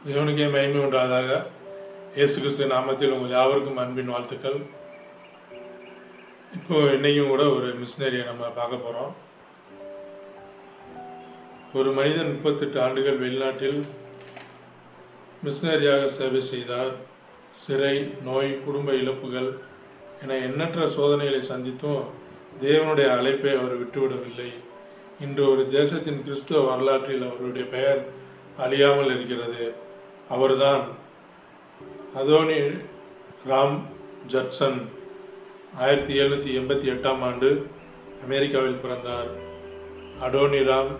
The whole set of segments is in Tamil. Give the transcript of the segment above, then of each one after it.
தேவனுக்கே மகிமை உண்டாதாக. இயேசு கிறிஸ்து நாமத்தில் உங்கள் யாவருக்கும் அன்பின் வாழ்த்துக்கள். இப்போ இன்னைக்கும் கூட ஒரு மிஷினரியை நம்ம பார்க்க போகிறோம். ஒரு மனிதன் 38 ஆண்டுகள் வெளிநாட்டில் மிஷினரியாக சேவை செய்தார். சிறை, நோய், குடும்ப இழப்புகள் என எண்ணற்ற சோதனைகளை சந்தித்தும் தேவனுடைய அழைப்பை அவர் விட்டுவிடவில்லை. இன்று ஒரு தேசத்தின் கிறிஸ்துவ வரலாற்றில் அவருடைய பெயர் அழியாமல் இருக்கிறது. அவர்தான் அதோனி ராம் ஜட்சன். 1788ஆம் ஆண்டு அமெரிக்காவில் பிறந்தார். அடோனி ராம்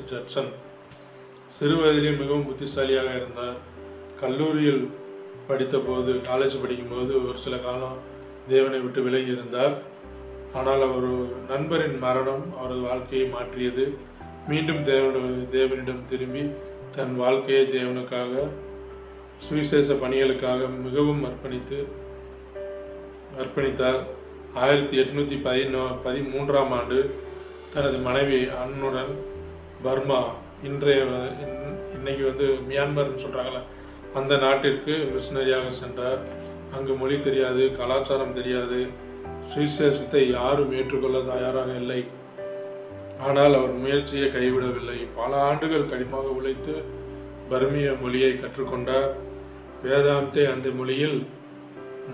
ஜட்சன் சிறு வயதிலே மிகவும் புத்திசாலியாக இருந்தார். கல்லூரியில் காலேஜ் படிக்கும்போது ஒரு சில காலம் தேவனை விட்டு விலகி இருந்தார். ஆனால் அவர் நண்பரின் மரணம் அவரது வாழ்க்கையை மாற்றியது. மீண்டும் தேவனிடம் திரும்பி தன் வாழ்க்கையை தேவனுக்காக, சுவிசேஷ பணிகளுக்காக மிகவும் அர்ப்பணித்தார். 1813ஆம் ஆண்டு தனது மனைவி அன்னுடன் பர்மா, இன்னைக்கு மியான்மர்னு சொல்கிறாங்களே அந்த நாட்டிற்கு மிஷினரியாக சென்றார். அங்கு மொழி தெரியாது, கலாச்சாரம் தெரியாது, சுவிசேஷத்தை யாரும் ஏற்றுக்கொள்ள தயாராக இல்லை. ஆனால் அவர் முயற்சியை கைவிடவில்லை. பல ஆண்டுகள் கடினமாக உழைத்து பர்மிய மொழியை கற்றுக்கொண்டார். வேதாந்தத்தை அந்த மொழியில்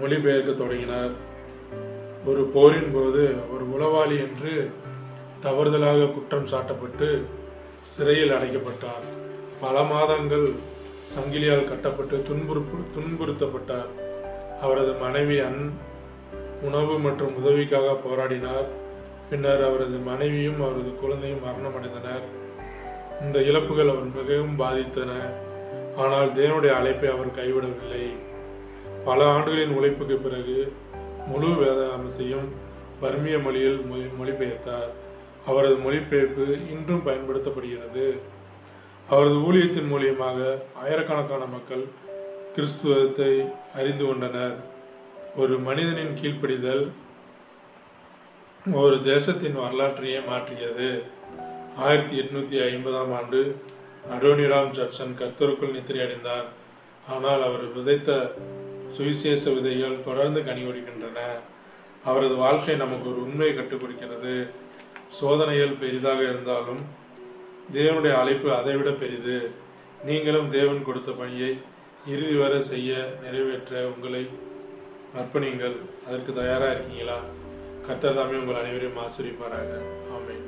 மொழிபெயர்க்க தொடங்கினார். ஒரு போரின் போது ஒரு உளவாளி என்று தவறுதலாக குற்றம் சாட்டப்பட்டு சிறையில் அடைக்கப்பட்டார். பல மாதங்கள் சங்கிலியால் கட்டப்பட்டு துன்புறுத்தப்பட்டார். அவரது மனைவி உணவு மற்றும் உதவிக்காக போராடினார். பின்னர் அவரது மனைவியும் அவரது குழந்தையும் மரணமடைந்தனர். இந்த இழப்புகள் அவர் மிகவும் பாதித்தன. ஆனால் தேவனுடைய அழைப்பை அவர் கைவிடவில்லை. பல ஆண்டுகளின் உழைப்புக்கு பிறகு முழு வேதாந்தத்தையும் பர்மிய மொழியில் மொழிபெயர்த்தார். அவரது மொழிபெயர்ப்பு இன்றும் பயன்படுத்தப்படுகிறது. அவரது ஊழியத்தின் மூலியமாக ஆயிரக்கணக்கான மக்கள் கிறிஸ்துவத்தை அறிந்து கொண்டனர். ஒரு மனிதனின் கீழ்ப்படிதல் ஒரு தேசத்தின் வரலாற்றையே மாற்றியது. 1850ஆம் ஆண்டு அடோனி ராம் ஜட்சன் கர்த்தருக்குள் நித்திரை அடைந்தார். ஆனால் அவர் விதைத்த சுவிசேஷ விதைகள் தொடர்ந்து கனிகொடுக்கின்றன. அவரது வாழ்க்கை நமக்கு ஒரு உண்மையை கற்றுக் கொடுக்கிறது. சோதனைகள் பெரிதாக இருந்தாலும் தேவனுடைய அழைப்பு அதைவிட பெரிது. நீங்களும் தேவன் கொடுத்த பணியை இறுதி வரை நிறைவேற்ற உங்களை அர்ப்பணிங்கள். அதற்கு தயாராக இருக்கீங்களா? கர்த்தர் தாமே உங்கள் அனைவரையும் ஆசீர்வதிப்பாராக. ஆமென்.